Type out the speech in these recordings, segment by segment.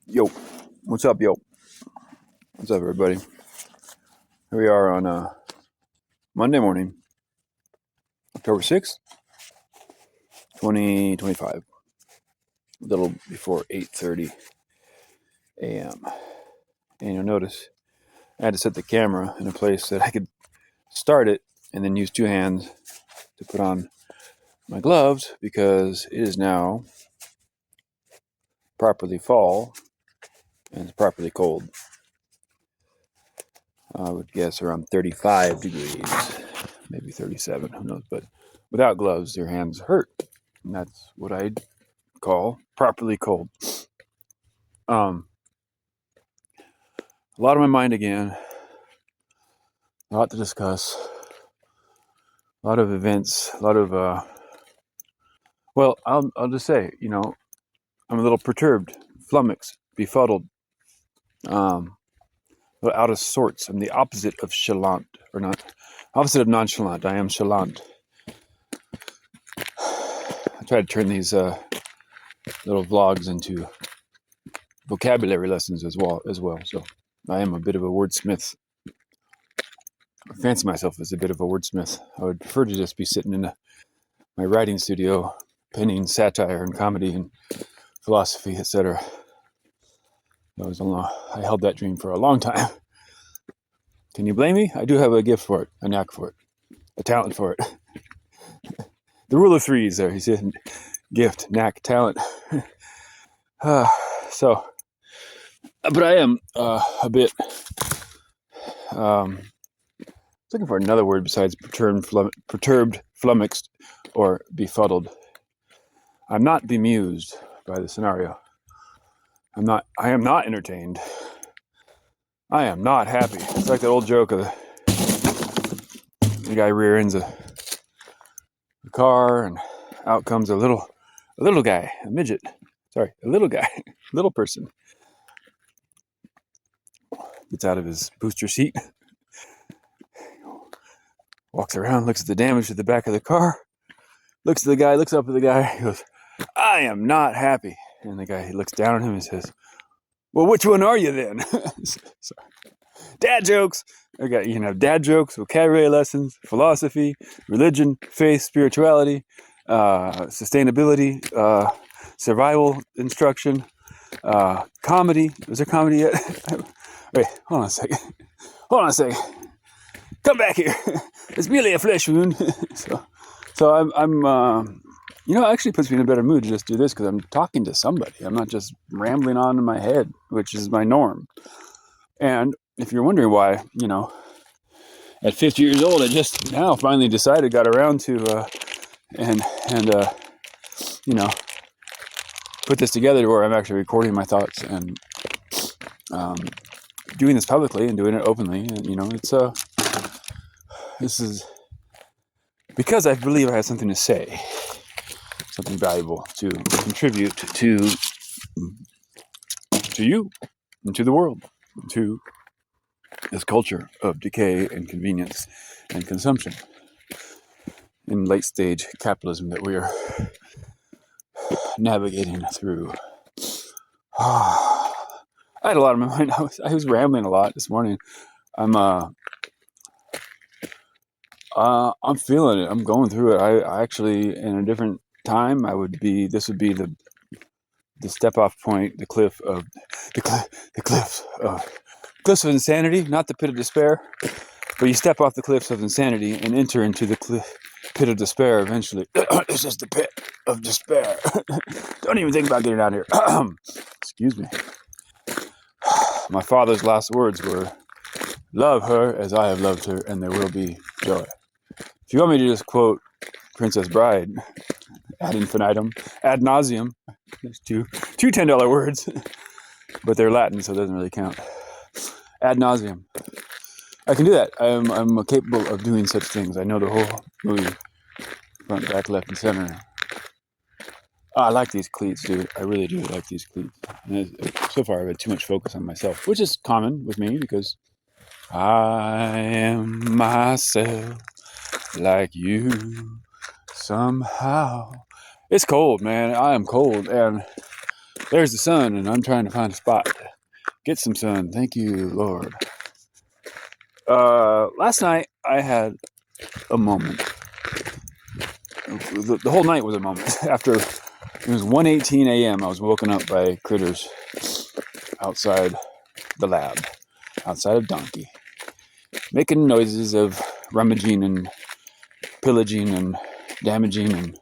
Yo, what's up, yo? What's up, everybody? Here we are on Monday morning, October 6th, 2025, a little before 8:30 a.m. And you'll notice I had to set the camera in a place that I could start it and then use two hands to put on my gloves because it is now properly fall and it's properly cold. I would guess around 35 degrees, maybe 37, who knows, but without gloves, your hands hurt. And that's what I'd call properly cold. A lot on my mind again, a lot to discuss, a lot of events, a lot of, well, I'll just say, I'm a little perturbed, flummoxed, befuddled, a little out of sorts. I'm the opposite of chalant, or not, opposite of nonchalant. I am chalant. I try to turn these little vlogs into vocabulary lessons as well. So I am a bit of a wordsmith. I fancy myself as a bit of a wordsmith. I would prefer to just be sitting in my writing studio, penning satire and comedy and philosophy, etc. I held that dream for a long time. Can you blame me? I do have a gift for it, a knack for it, a talent for it. The rule of threes there. You see, gift, knack, talent. But I am a bit looking for another word besides perturbed, flummoxed, or befuddled. I'm not bemused by the scenario. I am not entertained. I am not happy. It's like that old joke of the guy rear ends a car and out comes a little guy, a midget. Sorry, a little guy, little person. Gets out of his booster seat, walks around, looks at the damage to the back of the car, looks at the guy, looks up at the guy, he goes, I am not happy. And the guy, he looks down at him and says, well, which one are you then? Sorry. Dad jokes. Okay, dad jokes, vocabulary lessons, philosophy, religion, faith, spirituality, sustainability, survival instruction, comedy. Was there comedy yet? Wait, hold on a second. Come back here. It's merely a flesh wound. So I'm it actually puts me in a better mood to just do this because I'm talking to somebody. I'm not just rambling on in my head, which is my norm. And if you're wondering why, at 50 years old, I just now finally got around to, put this together to where I'm actually recording my thoughts and doing this publicly and doing it openly. And, this is because I believe I have something to say, something valuable to contribute to you and to the world, to this culture of decay and convenience and consumption in late stage capitalism that we are navigating through. I had a lot on my mind. I was rambling a lot this morning. I'm feeling it. I'm going through it. I actually, in a different time, this would be the step off point, the cliffs of insanity, not the pit of despair, but you step off the cliffs of insanity and enter into the pit of despair eventually. It's just the pit of despair. Don't even think about getting out of here. Excuse me. My father's last words were, love her as I have loved her, and there will be joy. If you want me to just quote Princess Bride, ad infinitum, ad nauseum, there's two $10 words, but they're Latin, so it doesn't really count. Ad nauseum. I can do that. I'm capable of doing such things. I know the whole movie, front, back, left, and center. I like these cleats, dude. I really do like these cleats. And so far, I've had too much focus on myself, which is common with me because I am myself like you somehow. It's cold, man. I am cold, and There's the sun, and I'm trying to find a spot. Get some sun. Thank you, Lord. Last night, I had a moment. The whole night was a moment. After it was 1:18 a.m., I was woken up by critters outside the lab, outside of Donkey, making noises of rummaging and pillaging and damaging and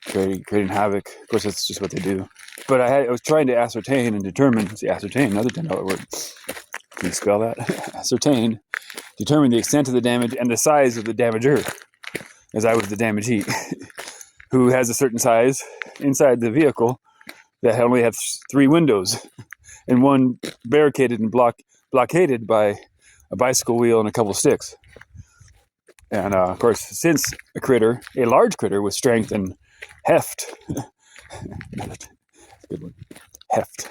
creating havoc. Of course, that's just what they do. But I was trying to ascertain and determine, ascertain, another $10 word. Can you spell that? Ascertain, determine the extent of the damage and the size of the damager, as I was the damagee, who has a certain size inside the vehicle that only has 3 windows and one barricaded and blockaded by a bicycle wheel and a couple of sticks. And of course, since a large critter with strength and heft, good one, heft,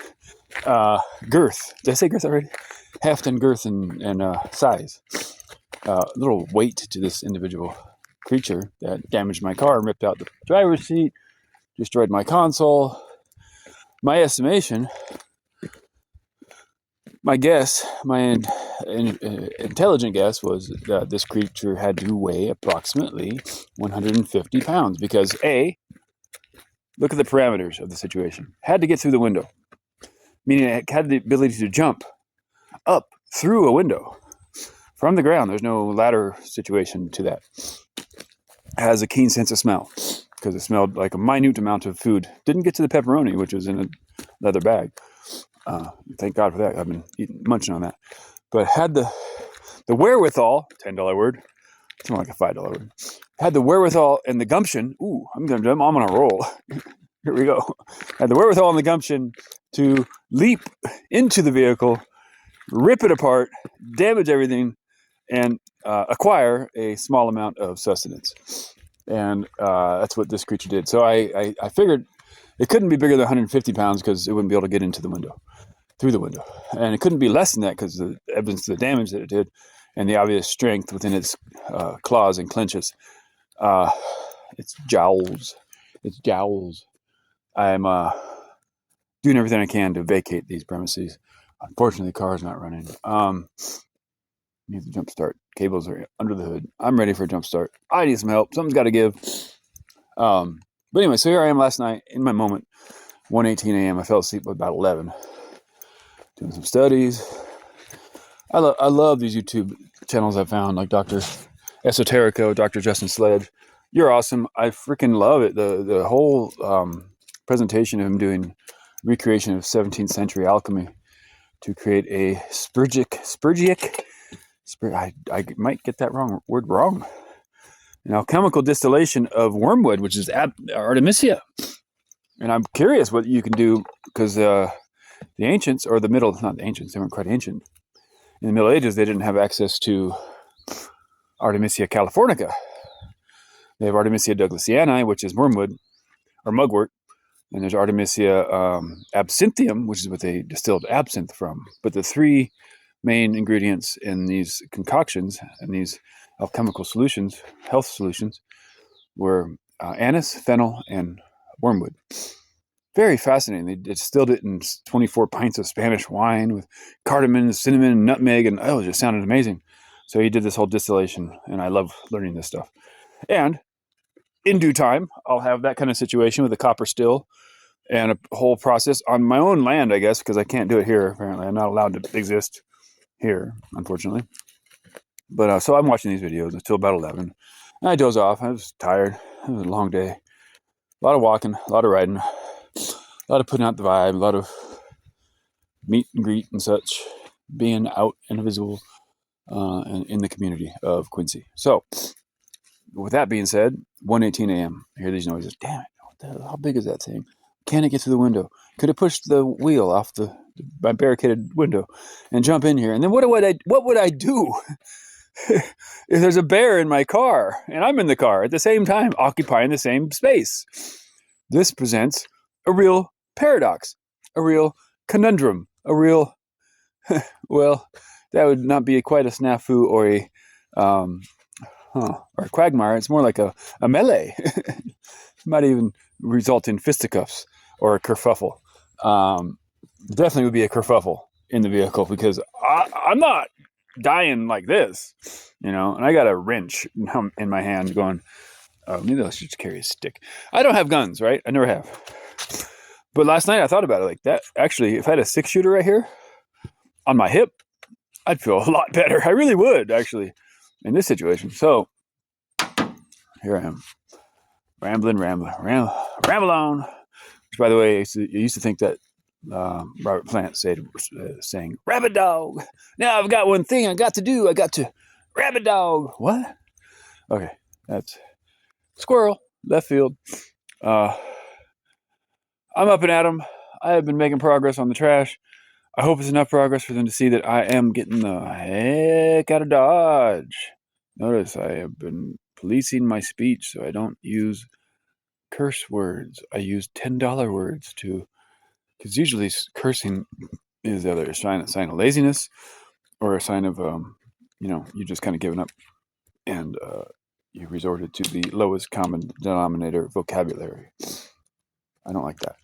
girth. Did I say girth already? Heft and girth and size. Little weight to this individual creature that damaged my car, ripped out the driver's seat, destroyed my console. My estimation, my guess, my intelligent guess was that this creature had to weigh approximately 150 pounds because look at the parameters of the situation. Had to get through the window, meaning it had the ability to jump up through a window from the ground. There's no ladder situation to that. Has a keen sense of smell because it smelled like a minute amount of food. Didn't get to the pepperoni, which was in a leather bag. Thank God for that. I've been munching on that. But had the wherewithal, $10 word, it's more like a $5 word. Had the wherewithal and the gumption. Ooh, I'm on a roll. Here we go. Had the wherewithal and the gumption to leap into the vehicle, rip it apart, damage everything, and acquire a small amount of sustenance. And that's what this creature did. So I figured it couldn't be bigger than 150 pounds because it wouldn't be able to get into the window, through the window. And it couldn't be less than that because of the evidence of the damage that it did and the obvious strength within its claws and clenches. Its jowls. I'm doing everything I can to vacate these premises. Unfortunately, the car is not running. Need the jump start. Cables are under the hood. I'm ready for a jump start. I need some help. Something's got to give. But anyway, so here I am last night in my moment, 1:18 a.m. I fell asleep at about 11, doing some studies. I love these YouTube channels I found, like Dr. Esoterico, Dr. Justin Sledge. You're awesome. I freaking love it. The whole presentation of him doing recreation of 17th century alchemy to create a Spurgic. I might get that word wrong. An alchemical distillation of wormwood, which is Artemisia. And I'm curious what you can do because the ancients, or the middle, not the ancients, they weren't quite ancient. In the Middle Ages, they didn't have access to Artemisia californica. They have Artemisia douglasianae, which is wormwood or mugwort. And there's Artemisia absinthium, which is what they distilled absinthe from. But the 3 main ingredients in these concoctions and these alchemical solutions, health solutions, were anise, fennel, and wormwood. Very fascinating. They distilled it in 24 pints of Spanish wine with cardamom, cinnamon, and nutmeg, and it just sounded amazing. So he did this whole distillation, and I love learning this stuff. And in due time, I'll have that kind of situation with a copper still and a whole process on my own land, I guess, because I can't do it here, apparently. I'm not allowed to exist here, unfortunately. But so I'm watching these videos until about 11. And I doze off. I was tired. It was a long day. A lot of walking, a lot of riding, a lot of putting out the vibe, a lot of meet and greet and such, being out and visible in the community of Quincy. So, with that being said, 1:18 a.m. I hear these noises. Damn it! How big is that thing? Can it get through the window? Could it push the wheel off my barricaded window and jump in here? And then what would I do if there's a bear in my car and I'm in the car at the same time, occupying the same space? This presents a real paradox, a real conundrum, a real well, that would not be quite a snafu or a quagmire. It's more like a melee. Might even result in fisticuffs or a kerfuffle. definitely would be a kerfuffle in the vehicle because I'm not dying like this, and I got a wrench in my hand going, oh, maybe I should just carry a stick. I don't have guns, right? I never have. But last night I thought about it like that. Actually, if I had a 6-shooter right here on my hip, I'd feel a lot better. I really would, actually, in this situation. So here I am, ramble on. Which, by the way, I used to think that Robert Plant saying rabbit dog. Now I've got one thing I got to do. I got to rabbit dog. What? Okay, that's squirrel, left field. I'm up and at 'em. I have been making progress on the trash. I hope it's enough progress for them to see that I am getting the heck out of Dodge. Notice I have been policing my speech so I don't use curse words. I use $10 words because usually cursing is either a sign of laziness or a sign of, you just kind of given up and you resorted to the lowest common denominator vocabulary. I don't like that.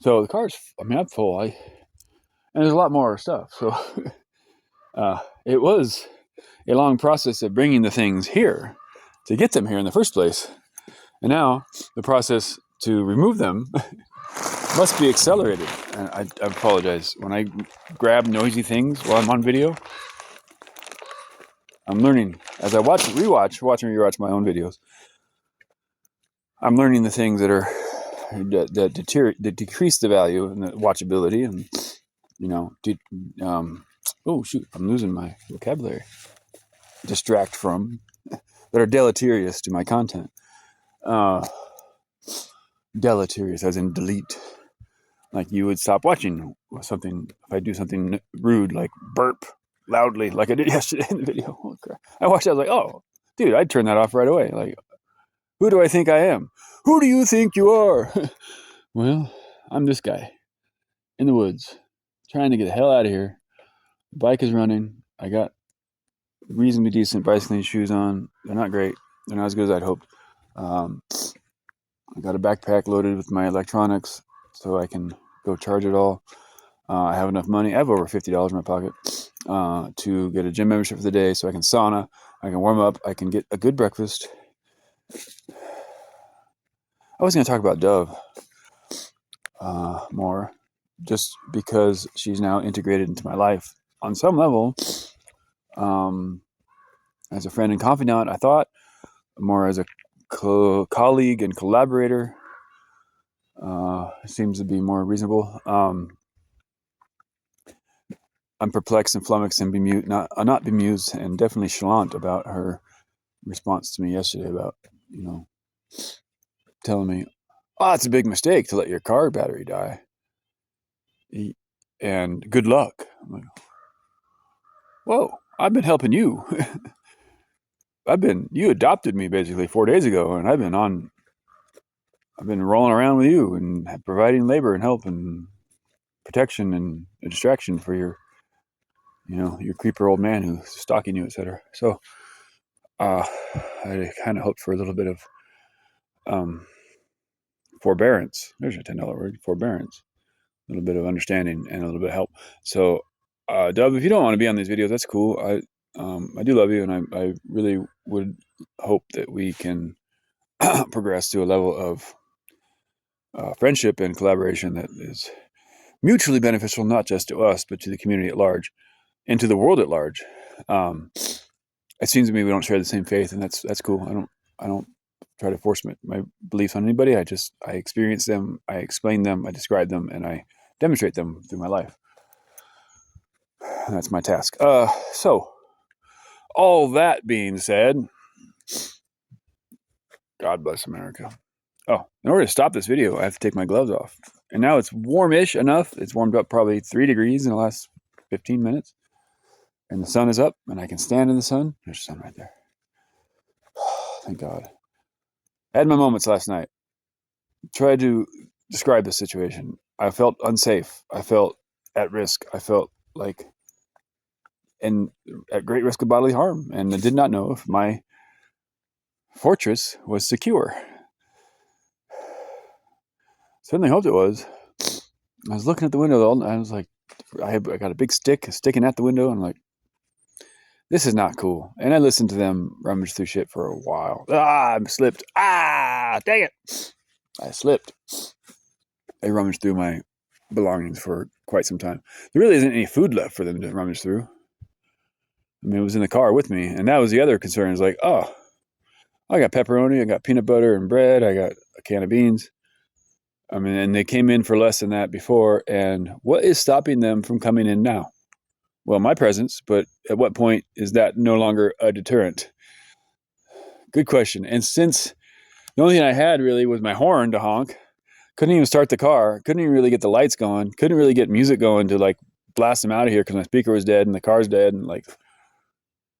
So the car's, I'm full. And there's a lot more stuff. So it was a long process of bringing the things here to get them here in the first place. And now the process to remove them must be accelerated. And I apologize. When I grab noisy things while I'm on video, I'm learning. As I watch and rewatch my own videos, I'm learning the things that decrease the value and the watchability and, oh, shoot, I'm losing my vocabulary. Distract from, that are deleterious to my content. Deleterious, as in delete. Like you would stop watching something if I do something rude, like burp loudly, like I did yesterday in the video. Oh, crap. I watched it, I was like, oh, dude, I'd turn that off right away. Like, who do I think I am? Who do you think you are? Well, I'm this guy in the woods trying to get the hell out of here. The bike is running. I got reasonably decent bicycling shoes on. They're not great. They're not as good as I'd hoped. I got a backpack loaded with my electronics so I can go charge it all. I have enough money. I have over $50 in my pocket to get a gym membership for the day so I can sauna. I can warm up. I can get a good breakfast. I was going to talk about Dove more just because she's now integrated into my life on some level. As a friend and confidant, I thought, more as a colleague and collaborator. Seems to be more reasonable. I'm perplexed and flummoxed and not bemused and definitely chalant about her response to me yesterday about, telling me, oh, it's a big mistake to let your car battery die. And good luck. I'm like, whoa, I've been helping you. You adopted me basically 4 days ago, and I've been rolling around with you and providing labor and help and protection and a distraction for your creeper old man who's stalking you, etc. So I kind of hoped for a little bit of forbearance. There's a $10 word, forbearance. A little bit of understanding and a little bit of help. So, Dub, if you don't want to be on these videos, that's cool. I do love you, and I really would hope that we can progress to a level of friendship and collaboration that is mutually beneficial, not just to us, but to the community at large and to the world at large. It seems to me we don't share the same faith, and that's cool. I don't try to force my beliefs on anybody. I experience them, I explain them, I describe them, and I demonstrate them through my life. And that's my task. So, all that being said, God bless America. Oh, in order to stop this video, I have to take my gloves off. And now it's warmish enough. It's warmed up probably 3 degrees in the last 15 minutes. And the sun is up, and I can stand in the sun. There's the sun right there. Thank God. I had my moments last night. Tried to describe the situation. I felt unsafe. I felt at risk. I felt like at great risk of bodily harm. And I did not know if my fortress was secure. Certainly hoped it was. I was looking at the window though, and I was like, I got a big stick sticking at the window, and I'm like, this is not cool. And I listened to them rummage through shit for a while. I slipped. Dang it. I slipped. They rummaged through my belongings for quite some time. There really isn't any food left for them to rummage through. I mean, it was in the car with me, and that was the other concern. It's like, oh, I got pepperoni, I got peanut butter and bread, I got a can of beans. I mean, and they came in for less than that before, and what is stopping them from coming in now? Well, my presence, but at what point is that no longer a deterrent? Good question. And since the only thing I had really was my horn to honk, couldn't even start the car, couldn't even really get the lights going, couldn't really get music going to like blast them out of here because my speaker was dead and the car's dead. And like,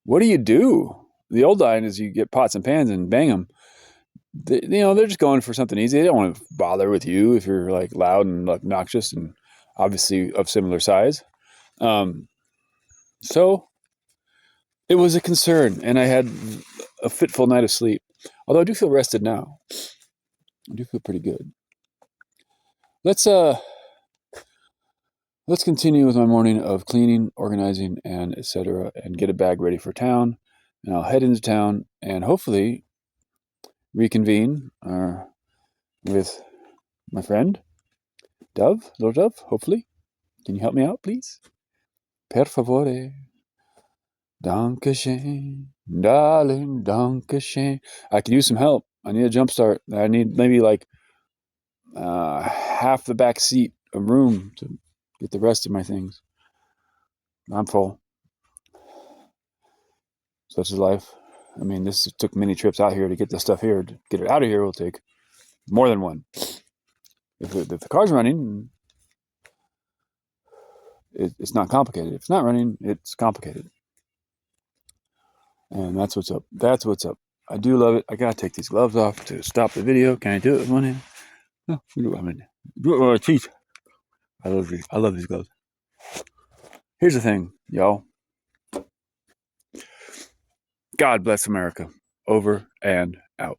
what do you do? The old line is you get pots and pans and bang them. They're just going for something easy. They don't want to bother with you if you're like loud and obnoxious and obviously of similar size. So it was a concern, and I had a fitful night of sleep. Although I do feel rested now. I do feel pretty good. Let's continue with my morning of cleaning, organizing, and etc. and get a bag ready for town. And I'll head into town and hopefully reconvene with my friend Dove, little Dove. Hopefully, can you help me out, please? Per favore. Dankeschön, darling, Dankeschön. I could use some help. I need a jumpstart. I need maybe like half the back seat of room to get the rest of my things. I'm full. Such is life. I mean, this took many trips out here to get this stuff here. To get it out of here will take more than one. If the car's running, it's not complicated. If it's not running, it's complicated. And that's what's up. That's what's up. I do love it. I gotta take these gloves off to stop the video. Can I do it with one hand? No, do it with my teeth. I love these gloves. Here's the thing, y'all. God bless America. Over and out.